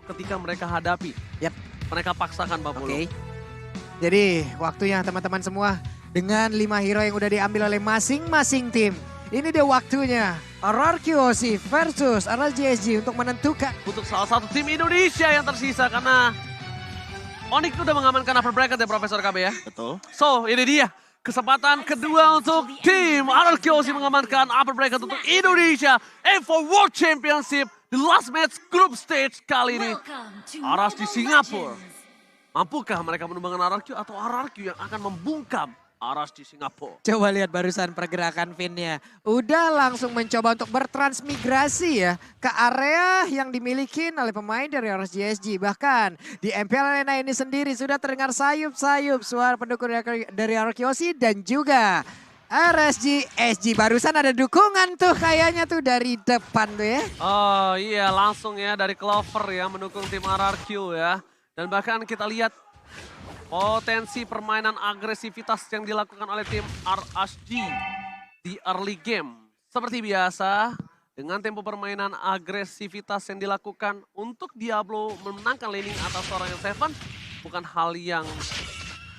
ketika mereka hadapi. Yap. Mereka paksakan Babulu. Oke. Jadi waktunya teman-teman semua dengan 5 hero yang udah diambil oleh masing-masing tim. Ini dia waktunya RRQOC versus RRJSG untuk menentukan. Untuk salah satu tim Indonesia yang tersisa karena Onyx udah mengamankan upper bracket ya Profesor KB ya. Betul. So ini dia kesempatan kedua untuk tim RRQOC mengamankan upper bracket untuk Indonesia. And for World Championship, the last match group stage kali ini. Aras di Singapura. Mampukah mereka menumbangkan RRQ atau RRQ yang akan membungkam Aras di Singapura? Coba lihat barusan pergerakan Finn-nya. Udah langsung mencoba untuk bertransmigrasi ya ke area yang dimiliki oleh pemain dari RSGSG. Bahkan di MPL Arena ini sendiri sudah terdengar sayup-sayup suara pendukung dari RRQOC dan juga RSGSG. Barusan ada dukungan tuh kayaknya tuh dari depan tuh ya. Oh iya langsung ya dari Clover ya mendukung tim RRQ ya. Dan bahkan kita lihat potensi permainan agresivitas yang dilakukan oleh tim RSG di early game. Seperti biasa, dengan tempo permainan agresivitas yang dilakukan untuk Diablo memenangkan laning atas seorang yang Seven, bukan hal yang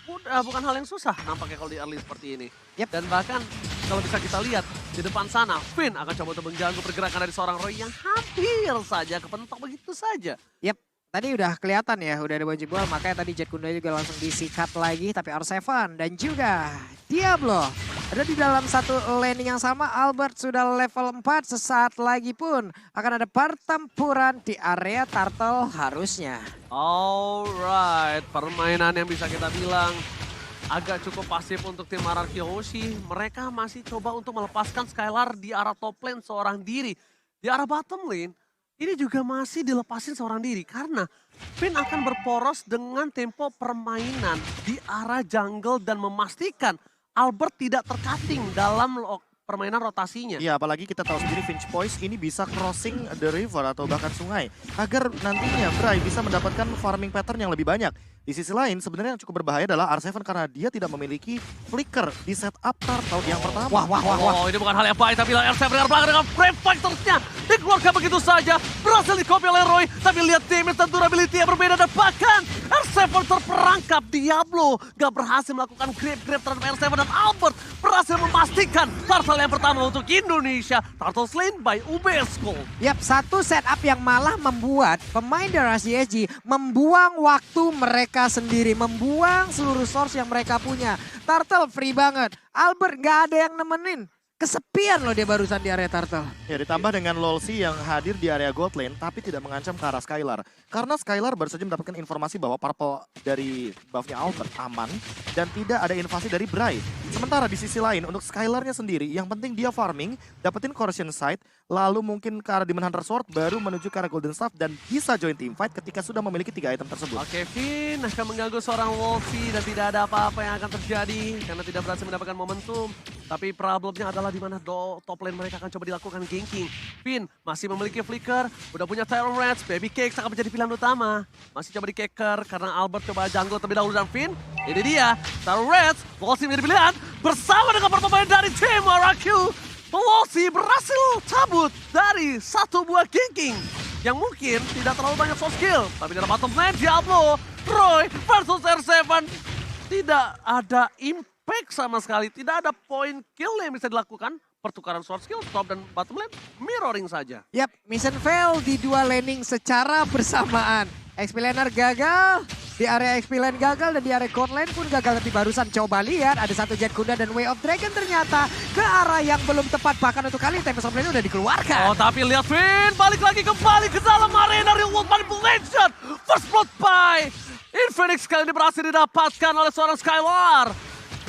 mudah, bukan hal yang susah nampaknya kalau di early seperti ini. Yep. Dan bahkan kalau bisa kita lihat di depan sana, Finn akan coba untuk mengganggu pergerakan dari seorang Roy yang hampir saja kepentok begitu saja. Yep. Tadi udah kelihatan ya, udah ada baju bola, makanya tadi Jet Kunda juga langsung disikat lagi. Tapi R7 dan juga Diablo ada di dalam satu laning yang sama. Albert sudah level 4, sesaat lagi pun akan ada pertempuran di area Turtle harusnya. Alright, permainan yang bisa kita bilang agak cukup pasif untuk tim RRQOC. Mereka masih coba untuk melepaskan Skylar di arah top lane seorang diri. Di arah bottom lane, ini juga masih dilepasin seorang diri karena Finn akan berporos dengan tempo permainan di arah jungle dan memastikan Albert tidak tercutting dalam permainan rotasinya. Iya, apalagi kita tahu sendiri Finch Boys ini bisa crossing the river atau bahkan sungai agar nantinya Bray bisa mendapatkan farming pattern yang lebih banyak. Di sisi lain sebenarnya yang cukup berbahaya adalah R7 karena dia tidak memiliki flicker di setup Turtle yang pertama. Oh, ini bukan hal yang baik tapi R7 dengan belakang dengan Brave Fighters-nya dikeluarkan begitu saja. Berhasil di-copy oleh Roy, tapi lihat damage dan durability yang berbeda dan bahkan R7 terperangkap. Diablo gak berhasil melakukan grab terhadap R7 dan Albert berhasil memastikan Turtle yang pertama untuk Indonesia. Turtle slain by Ubesco. Yap, satu setup yang malah membuat pemain dari RSGSG membuang waktu mereka sendiri, membuang seluruh source yang mereka punya. Turtle free banget, Albert gak ada yang nemenin. Kesepian loh dia barusan di area Turtle. Ya, ditambah dengan Lolsi yang hadir di area gold lane tapi tidak mengancam ke arah Skylar. Karena Skylar baru saja mendapatkan informasi bahwa purple dari buffnya Albert aman dan tidak ada invasi dari Bray. Sementara di sisi lain untuk Skylarnya sendiri yang penting dia farming, dapetin Corrosion Sight, lalu mungkin ke arah Demon Hunter Sword baru menuju ke arah Golden Staff dan bisa join team fight ketika sudah memiliki 3 item tersebut. Oke, Finn akan mengganggu seorang Wolfie dan tidak ada apa-apa yang akan terjadi karena tidak berhasil mendapatkan momentum. Tapi problemnya adalah di mana top lane mereka akan coba dilakukan ganking. Finn masih memiliki flicker, udah punya Tyron Reds, Baby Cake akan menjadi pilihan utama. Masih coba di Caker karena Albert coba jungle terlebih dahulu dan Finn. Ini dia, Tyron Reds, Wolfie menjadi pilihan bersama dengan para pemain dari tim RRQ. Wolfie berhasil cabut dari satu buah ganking yang mungkin tidak terlalu banyak soft skill. Tapi dalam bottom lane Diablo, Roy versus R7 tidak ada impact sama sekali. Tidak ada point kill yang bisa dilakukan. Pertukaran sword skill, top dan bottom lane mirroring saja. Yap, mission fail di dua laning secara bersamaan. XP laner gagal, di area XP lane gagal dan di area gold lane pun gagal. Tapi barusan coba lihat ada satu Jet Kunda dan Way of Dragon ternyata ke arah yang belum tepat. Bahkan untuk kali Tempest of Lane udah dikeluarkan. Oh tapi lihat Finn balik lagi kembali ke dalam arena real world manipulation. First blood by Infinix kali ini berhasil didapatkan oleh seorang Skylar.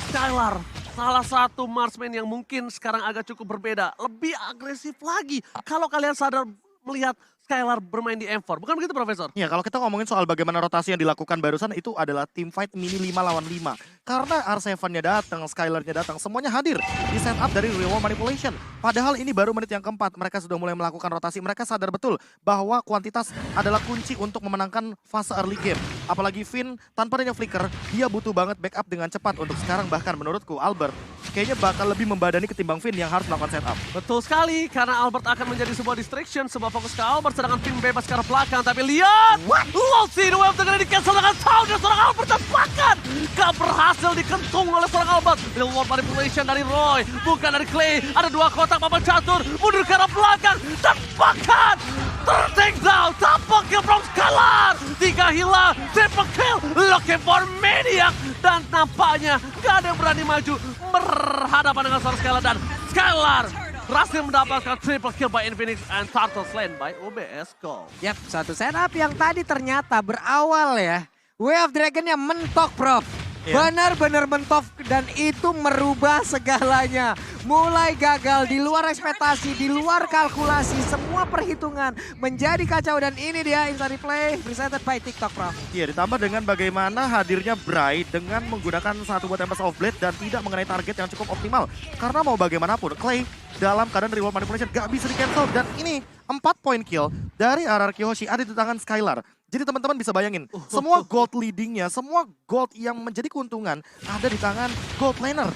Skylar salah satu marksman yang mungkin sekarang agak cukup berbeda. Lebih agresif lagi kalau kalian sadar melihat Skylar bermain di M4. Bukan begitu Profesor? Ya, kalau kita ngomongin soal bagaimana rotasi yang dilakukan barusan itu adalah team fight mini 5 lawan 5. Karena R7-nya datang, Skylar-nya datang, semuanya hadir di setup dari Real World Manipulation. Padahal ini baru menit yang keempat, mereka sudah mulai melakukan rotasi. Mereka sadar betul bahwa kuantitas adalah kunci untuk memenangkan fase early game. Apalagi Finn tanpa adanya flicker, dia butuh banget backup dengan cepat untuk sekarang. Bahkan menurutku Albert kayaknya bakal lebih membadani ketimbang Finn yang harus melakukan setup. Betul sekali, karena Albert akan menjadi sebuah distraction, sebuah fokus ke Albert, sedangkan Finn bebas ke arah belakang. Tapi lihat, Lossy wave dengan di-cancel dengan sound dan seorang Albert dan bahkan gak berhasil dikentung oleh seorang Albert. Real world manipulation dari Roy, bukan dari Clay. Ada dua kotak papan catur, mundur ke arah belakang, dan bahkan ter-take down, double kill from Skylar. 3 hilang, triple kill, looking for Maniac. Dan nampaknya gak ada yang berani maju berhadapan dengan seorang Skylar. Dan Skylar berhasil mendapatkan triple kill by Infinix and Turtle slain by OBS Go. Yap, satu setup yang tadi ternyata berawal ya. Way of Dragon-nya mentok, Prof. Benar-benar mentok dan itu merubah segalanya. Mulai gagal, di luar ekspektasi, di luar kalkulasi, semua perhitungan menjadi kacau. Dan ini dia Inside Replay presented by TikTok, Prof. Iya, ditambah dengan bagaimana hadirnya Bray dengan menggunakan satu buah Tempest of Blade dan tidak mengenai target yang cukup optimal. Karena mau bagaimanapun, Clay dalam keadaan reward manipulation gak bisa di-cancel. Dan ini 4 point kill dari RRQ Hoshi ada di tangan Skylar. Jadi teman-teman bisa bayangin, semua gold leadingnya, semua gold yang menjadi keuntungan ada di tangan gold laner.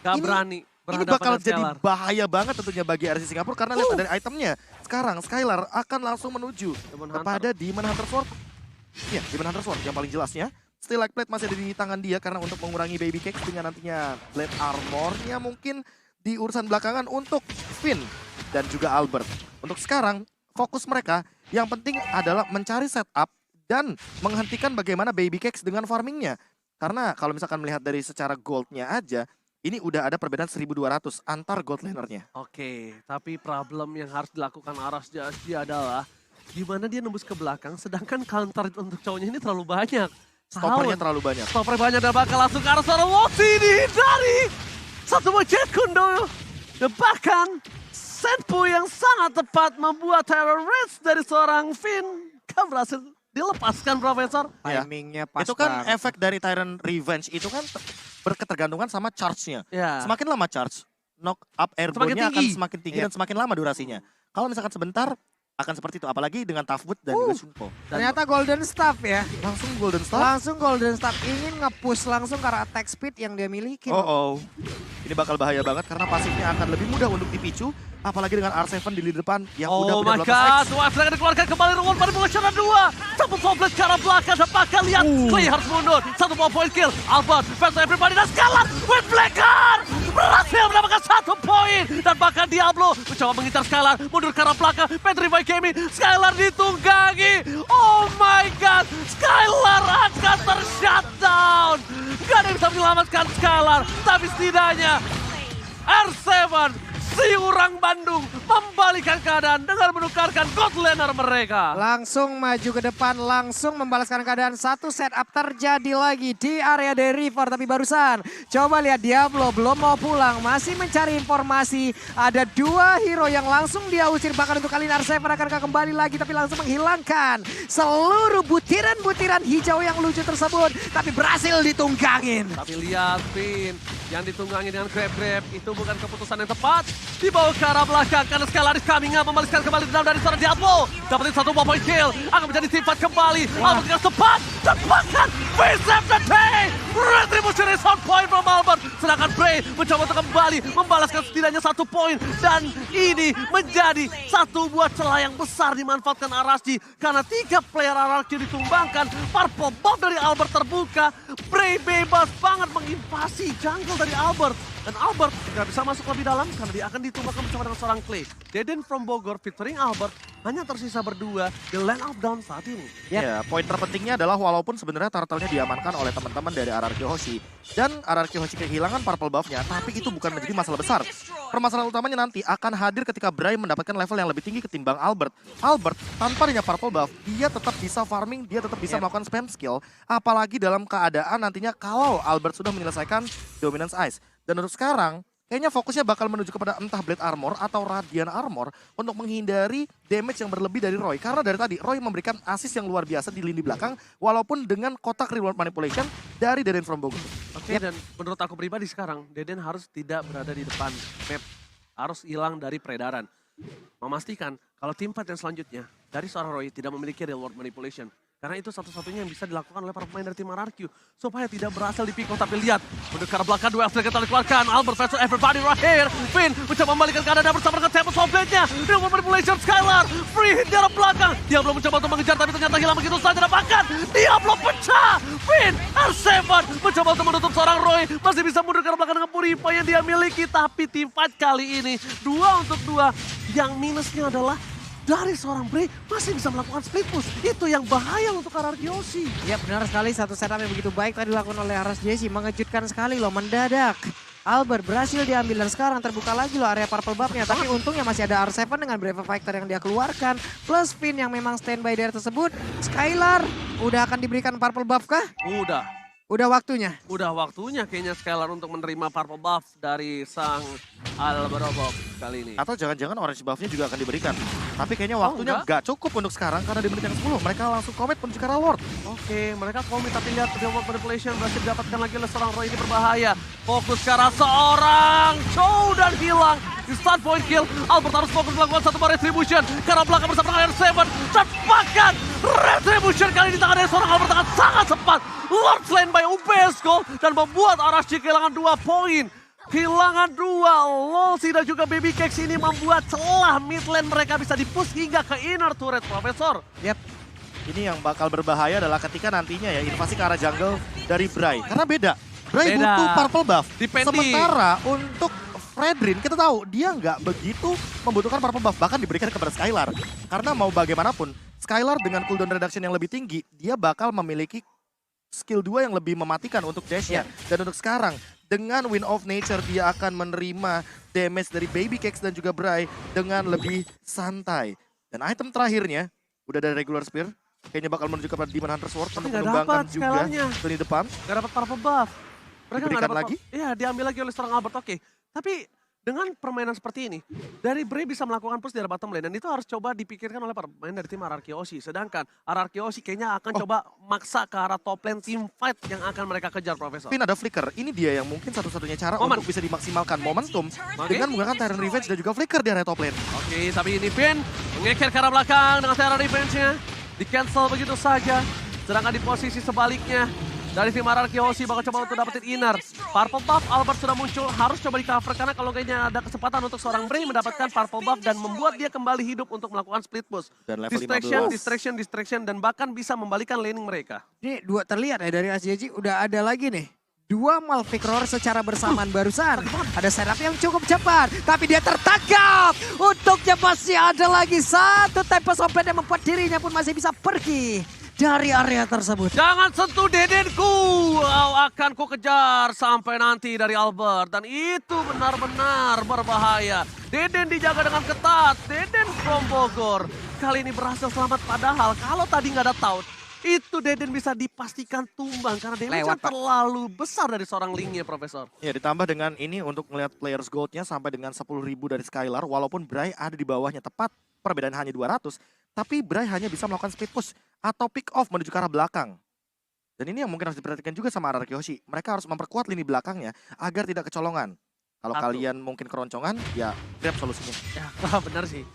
Gak Ini- berani Ini berhadapan bakal dengan jadi Skylar. bahaya banget tentunya bagi RC Singapura karena lihat dari itemnya. Sekarang Skylar akan langsung menuju Demon kepada Demon Hunter Sword. Iya, Demon Hunter Sword yang paling jelasnya. Still Like Plate masih ada di tangan dia karena untuk mengurangi Baby Cakes dengan nantinya Blade Armor-nya mungkin di urusan belakangan untuk Finn dan juga Albert. Untuk sekarang fokus mereka yang penting adalah mencari setup dan menghentikan bagaimana Baby Cakes dengan farmingnya. Karena kalau misalkan melihat dari secara goldnya aja, ini udah ada perbedaan 1200 antar gold lanernya. Oke, tapi problem yang harus dilakukan Aras Jasdi adalah gimana dia nembus ke belakang sedangkan counter untuk cowoknya ini terlalu banyak. Stoppernya terlalu banyak. Stopper banyak dan bakal langsung ke arah seorang Lossy dihindari. Satu buah Jet Kundo. Dan bahkan setpu yang sangat tepat membuat terrorist dari seorang Finn. Kan berhasil dilepaskan, Profesor. Ya. Timingnya pas Itu kan banget. efek dari Tyrant Revenge itu kan berketergantungan sama charge-nya. Ya. Semakin lama charge, knock up Semakin airborne-nya akan tinggi. semakin tinggi Iya. dan semakin lama durasinya. Kalau misalkan sebentar akan seperti itu, apalagi dengan Tough Boot dan juga Shunpo. Ternyata Golden Staff ya. Langsung Golden Star. Langsung Golden Staff ingin nge-push langsung karena attack speed yang dia miliki. Oh. Ini bakal bahaya banget karena pasifnya akan lebih mudah untuk dipicu. Apalagi dengan R7 di lini depan yang udah Oh my benar-benar god, X. Wife akan dikeluarkan kembali reward manipulation dan 2. Satu Foblet ke arah belakang dan bahkan lihat Clay harus mundur. Satu ball point kill, Albert versus everybody dan Skylar with Blacker berhasil mendapatkan 1 poin. Dan bahkan Diablo mencoba mengincar Skylar, mundur ke arah belakang, petrify Kemi, Skylar ditunggangi. Oh my god, Skylar akan ter-shutdown. Gak ada yang bisa menyelamatkan Skylar, tapi setidaknya R7 si orang Bandung membalikan keadaan dengan menukarkan god laner mereka. Langsung maju ke depan, langsung membalaskan keadaan. Satu setup terjadi lagi di area dari River. Tapi barusan, coba lihat Diablo belum mau pulang. Masih mencari informasi. Ada 2 hero yang langsung dia usir. Bahkan untuk kali ini R7 akankah kembali lagi. Tapi langsung menghilangkan seluruh butiran-butiran hijau yang lucu tersebut. Tapi berhasil ditunggangin. Tapi lihat Finn yang ditunggangi dengan grab-grab itu bukan keputusan yang tepat. Dibawa ke arah belakang karena Skylar is coming up membalaskan kembali dendam dari seorang Diablo. Dapetin 1 point kill, akan menjadi sifat kembali. Albert dengan cepat dan bahkan Finn save the day. Retribution is on point from Albert. Sedangkan Bray mencoba untuk kembali membalaskan setidaknya 1 poin. Dan ini menjadi satu buah celah yang besar dimanfaatkan Arashi. Karena 3 player RRQ ditumbangkan. Purple buff dari Albert terbuka. Bray bebas banget menginvasi jungle dari Albert. Dan Albert tidak bisa masuk lebih dalam karena dia akan ditumbangkan bersama dengan seorang Clay. Deden from Bogor featuring Albert hanya tersisa berdua di lane of down saat ini. Ya, poin terpentingnya adalah walaupun sebenarnya turtle-nya diamankan oleh teman-teman dari RRQ Hoshi. Dan RRQ Hoshi kehilangan purple buff-nya, tapi itu bukan menjadi masalah besar. Permasalahan utamanya nanti akan hadir ketika Bray mendapatkan level yang lebih tinggi ketimbang Albert. Albert, tanpa adanya purple buff, dia tetap bisa farming, dia tetap bisa melakukan spam skill. Apalagi dalam keadaan nantinya kalau Albert sudah menyelesaikan Dominance Ice. Dan untuk sekarang, kayaknya fokusnya bakal menuju kepada entah Blade Armor atau Radiant Armor untuk menghindari damage yang berlebih dari Roy. Karena dari tadi, Roy memberikan assist yang luar biasa di lini belakang, walaupun dengan kotak reward manipulation dari Deden from Bogor. Oke, dan menurut aku pribadi sekarang, Deden harus tidak berada di depan map. Harus hilang dari peredaran. Memastikan kalau tim fight yang selanjutnya dari seorang Roy tidak memiliki reward manipulation. Karena itu satu-satunya yang bisa dilakukan oleh para pemain dari tim RRQ. Supaya tidak berhasil di pick off, tapi lihat. Mendekar belakang, dua F-Flag kita dikeluarkan. Albert versus everybody right here. Finn mencoba membalikkan keadaan bersama dengan Tempest Softblade-nya. Dia manipulation Skylar. Free hit di arah belakang. Diablo mencoba untuk mengejar, tapi ternyata hilang begitu saja. Bahkan Diablo pecah. Finn, R7 mencoba untuk menutup seorang Roy. Masih bisa mundur ke arah belakang dengan Purifier yang dia miliki. Tapi tim fight kali ini 2 untuk 2. Yang minusnya adalah dari seorang Bray masih bisa melakukan split push. Itu yang bahaya untuk RRQ Aussie. Ya benar sekali, satu setup yang begitu baik tadi dilakukan oleh RSJC. Mengejutkan sekali loh, mendadak. Albert berhasil diambil dan sekarang terbuka lagi loh area purple buff-nya. Tapi untungnya masih ada R7 dengan Brave Fighter yang dia keluarkan. Plus Finn yang memang standby dari tersebut. Skylar udah akan diberikan purple buff kah? Udah waktunya. Udah waktunya kayaknya Skylar untuk menerima purple buff dari sang Alberobov kali ini. Atau jangan-jangan orange buff-nya juga akan diberikan. Tapi kayaknya waktunya nggak cukup untuk sekarang karena di menit yang 10 mereka langsung commit menuju ke arah Lord. Oke, mereka komit tapi lihat Dewa Manipulation berhasil didapatkan lagi oleh seorang Roy, ini berbahaya. Fokus ke arah seorang Chow dan hilang. Di start point kill, Albert harus fokus melakukan satu bar retribution. Ke arah belakang bersama dengan R7. Cepatkan retribution kali ini di tangan dari seorang Albert dengan sangat cepat. Lord slain by UPS Gold dan membuat RSG kehilangan 2 poin. Kehilangan 2, Lolsi dan juga Baby Cakes ini membuat celah mid lane mereka bisa di-push hingga ke inner turret, Profesor. Yap. Ini yang bakal berbahaya adalah ketika nantinya ya invasi ke arah jungle dari Bray. Karena beda. Bray butuh purple buff. Depending. Sementara untuk Fredrin kita tahu dia nggak begitu membutuhkan purple buff. Bahkan diberikan kepada Skylar. Karena mau bagaimanapun, Skylar dengan cooldown reduction yang lebih tinggi, dia bakal memiliki skill 2 yang lebih mematikan untuk dash-nya. Dan untuk sekarang, dengan Wind of Nature dia akan menerima damage dari Baby Cakes dan juga Bray dengan lebih santai. Dan item terakhirnya, udah dari regular spear, kayaknya bakal menuju kepada Demon Hunter Sword untuk nggak menumbangkan dapat juga Skylarnya. lini depan. Gak dapat purple buff. Mereka nggak Diberikan dapat lagi? Iya, diambil lagi oleh seorang Albert. Oke. Tapi dengan permainan seperti ini, dari Bray bisa melakukan push di arah bottom lane. Dan itu harus coba dipikirkan oleh para pemain dari tim RRQ Aussie. Sedangkan RRQ Aussie kayaknya akan coba maksa ke arah top lane team fight yang akan mereka kejar, Profesor. Pin ada flicker, ini dia yang mungkin satu-satunya cara untuk bisa dimaksimalkan momentum dengan menggunakan Tyrant Revenge dan juga flicker di area top lane. Oke, tapi ini Pin mengeker ke arah belakang dengan Tyrant Revenge-nya. Di-cancel begitu saja. Sedangkan di posisi sebaliknya, dari tim RRQ Aussie bakal coba untuk dapetin inner. Purple buff Albert sudah muncul, harus coba di cover karena kalau kayaknya ada kesempatan untuk seorang Bray mendapatkan purple buff dan membuat dia kembali hidup untuk melakukan split push. Dan level Distraction dan bahkan bisa membalikan laning mereka. Ini dua terlihat ya dari SJJ udah ada lagi nih. 2 Malphite Roar secara bersamaan barusan. Ada setup yang cukup cepat, tapi dia tertangkap. Untuknya masih ada lagi satu Tempest Softblade yang membuat dirinya pun masih bisa pergi dari area tersebut. Jangan sentuh Dedenku, akan ku kejar sampai nanti dari Albert. Dan itu benar-benar berbahaya. Deden dijaga dengan ketat, Deden from Bogor. Kali ini berhasil selamat padahal kalau tadi nggak ada taunt, itu Deden bisa dipastikan tumbang karena damage terlalu besar dari seorang Lingnya, Profesor. Ya, ditambah dengan ini untuk melihat players goldnya sampai dengan 10.000 dari Skylar, walaupun Bray ada di bawahnya tepat, perbedaan hanya 200, tapi Bray hanya bisa melakukan speed push atau pick off menuju ke arah belakang. Dan ini yang mungkin harus diperhatikan juga sama RRQ Aussie. Mereka harus memperkuat lini belakangnya agar tidak kecolongan. Kalau kalian mungkin keroncongan, ya grab solusinya. Ya, benar sih.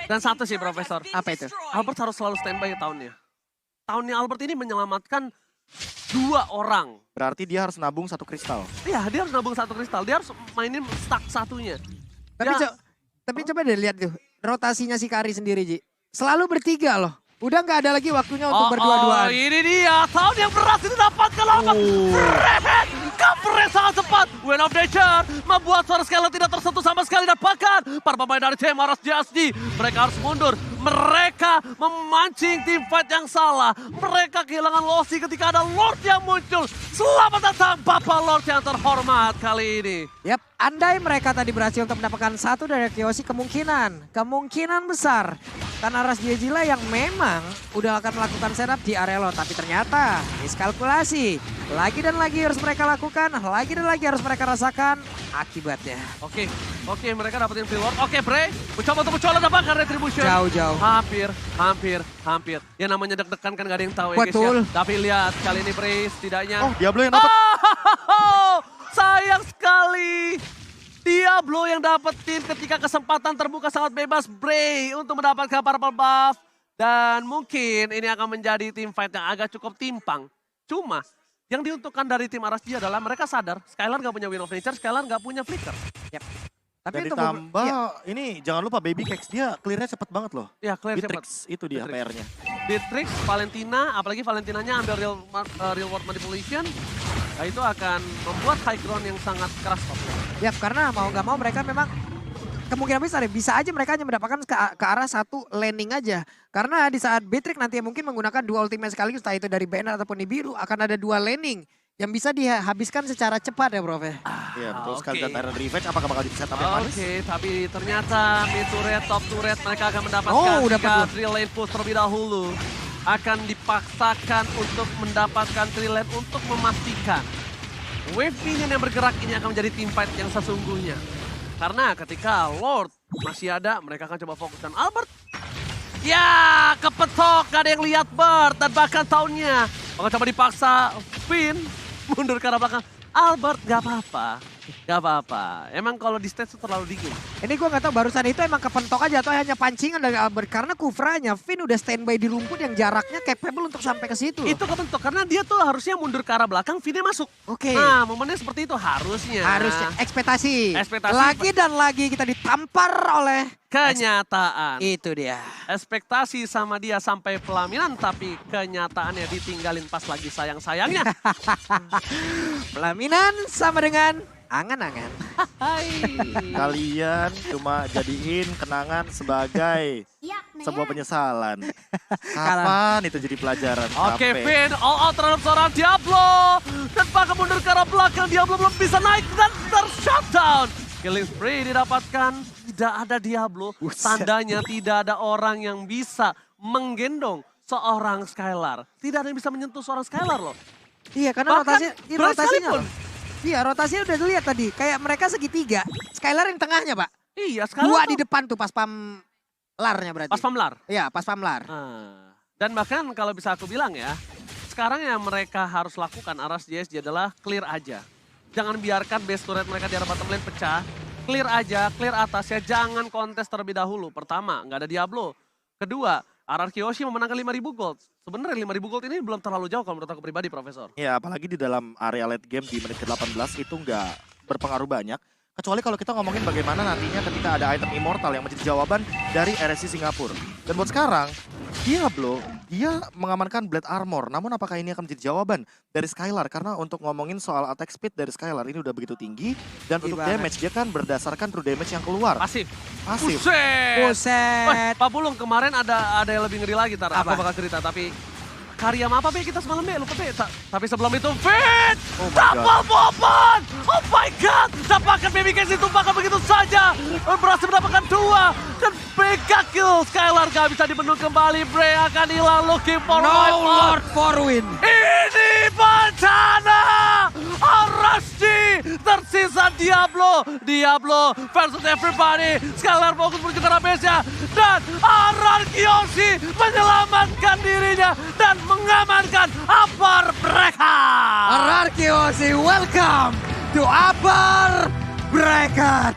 Dan satu sih, Profesor. Apa itu? Albert harus selalu standby tahunnya. Tahunnya Albert ini menyelamatkan 2 orang. Berarti dia harus nabung 1 kristal. Iya, dia harus nabung 1 kristal. Dia harus mainin stack satunya. Tapi coba deh lihat tuh rotasinya si Kari sendiri, Ji. Selalu bertiga loh. Udah nggak ada lagi waktunya untuk berdua-duaan. Ini dia, tahun yang berhasil didapatkan Albert. Fred, covernya sangat cepat. Wind of Nature membuat suara Skylar tidak tersentuh sama sekali. Dan bahkan para pemain dari tim RSJSD, mereka harus mundur. Mereka memancing tim fight yang salah. Mereka kehilangan Losi ketika ada Lord yang muncul. Selamat datang Bapak Lord yang terhormat kali ini. Yap, andai mereka tadi berhasil untuk mendapatkan 1 dari Kyoshi, kemungkinan besar. Karena RSJJ lah yang memang udah akan melakukan setup di area Lord. Tapi ternyata miskalkulasi. Lagi dan lagi harus mereka lakukan, lagi dan lagi harus mereka rasakan akibatnya. Oke, mereka dapetin free Lord. Oke, Bray, mencoba untuk dapatkan retribution. Jauh-jauh. Hampir. Ya namanya deg-degan kan gak ada yang tahu ya guys Betul. ya. Tapi lihat kali ini Bray setidaknya. Oh, Diablo yang dapat. Sayang sekali. Diablo yang dapetin ketika kesempatan terbuka sangat bebas. Bray untuk mendapatkan purple buff. Dan mungkin ini akan menjadi tim fight yang agak cukup timpang. Cuma yang diuntukkan dari tim RSG adalah mereka sadar Skylar nggak punya Wind of Nature, Skylar nggak punya Flicker. Tapi Dan untuk ditambah iya, ini jangan lupa Baby Cakes dia clearnya cepet banget loh. Ya, clear cepat. Bitrix itu dia Bitrix. PR-nya. Beatrix, Valentina, apalagi Valentinanya ambil real world manipulation. Nah, itu akan membuat high ground yang sangat keras top. ya karena mau nggak mau mereka memang kemungkinan besar ya bisa aja mereka hanya mendapatkan ke arah satu landing aja. Karena di saat Beatrix nanti mungkin menggunakan dua ultimate sekaligus, entah itu dari Banner ataupun Nibiru, akan ada dua landing yang bisa dihabiskan secara cepat ya Prof ya. Iya betul sekali. oke. Dan Tyrant Revenge apakah bakal jadi setup yang manis? Oke, tapi ternyata mid turret, top turret mereka akan mendapatkan Oh, dapat jika loh. 3 lane push terlebih dahulu. Akan dipaksakan untuk mendapatkan 3 lane untuk memastikan wave minion yang bergerak ini akan menjadi team fight yang sesungguhnya. Karena ketika Lord masih ada, mereka akan coba fokuskan Albert. Ya, kepetok, gak ada yang lihat Bert dan bahkan tahunnya. Akan coba dipaksa Finn mundur ke arah belakang. Albert gak apa-apa, gak apa-apa. Emang kalau di stage itu terlalu dingin. Ini gue nggak tahu barusan itu emang kepentok aja atau hanya pancingan dari Albert. Karena Kufranya, Finn udah standby di rumput yang jaraknya capable untuk sampai ke situ. Itu kebentuk karena dia tuh harusnya mundur ke arah belakang, Finn-nya masuk. Oke. Nah, momennya seperti itu harusnya. Harusnya ekspektasi. Ekspektasi. Lagi dan lagi kita ditampar oleh Kenyataan. itu dia. Ekspektasi sama dia sampai pelaminan, tapi kenyataannya ditinggalin pas lagi sayang-sayangnya. Pelaminan sama dengan angan-angan. Hai. Kalian cuma jadiin kenangan sebagai sebuah penyesalan. Kapan itu jadi pelajaran? Oke, Capek. Finn all out terhadap seorang Diablo. Dan bahkan mundur ke arah belakang, Diablo belum bisa naik dan ter-shutdown. Killing spree didapatkan, tidak ada Diablo. Buset. Tandanya tidak ada orang yang bisa menggendong seorang Skylar. Tidak ada yang bisa menyentuh seorang Skylar loh. Iya karena Bahkan rotasinya Bryce sekalipun. loh. Iya rotasinya udah dilihat tadi. Kayak mereka segitiga. Skylar yang tengahnya Pak. Iya, Skylar Dua tuh di depan tuh pas pam larnya berarti. pas pamlar. Iya pas pam lar. Dan bahkan kalau bisa aku bilang ya, sekarang yang mereka harus lakukan RSGSG adalah clear aja. Jangan biarkan base turret mereka di arah bottom lane pecah. Clear aja, clear atasnya, jangan kontes terlebih dahulu. Pertama, nggak ada Diablo. Kedua, RR Kyoshi memenangkan 5.000 gold. Sebenarnya 5.000 gold ini belum terlalu jauh kalau menurut aku pribadi, Profesor. Ya apalagi di dalam area late game di menit ke-18 itu nggak berpengaruh banyak. Kecuali kalau kita ngomongin bagaimana nantinya ketika ada item immortal yang menjadi jawaban dari RSC Singapura. Dan buat sekarang, Diablo, dia mengamankan Blade Armor. Namun apakah ini akan menjadi jawaban dari Skylar? Karena untuk ngomongin soal attack speed dari Skylar ini udah begitu tinggi. Dan untuk banget. damage, dia kan berdasarkan true damage yang keluar. Pasif. Pasif. Buset. Buset. Pak Pulung, kemarin ada yang lebih ngeri lagi, Tar. Aku Apa? bakal cerita, tapi karya apa Be kita semalam Be? Lupa Be. Tapi sebelum itu, Fit! Oh my Double bobon! Oh my God! Dapatkan Baby Case ditumpahkan begitu saja. Berhasil mendapatkan 2. Dan mega kill. Skylar gak bisa dibendung kembali. Bray akan hilang looking for No wipe out. Lord for win. Ini bencana! RSG tersisa Diablo. Diablo versus everybody. Skylar fokus menuju ke arah base-nya. Dan RR Kyoshi menyelamatkan dirinya. Dan mengamankan upper mereka. RR Kyoshi welcome to upper bracket.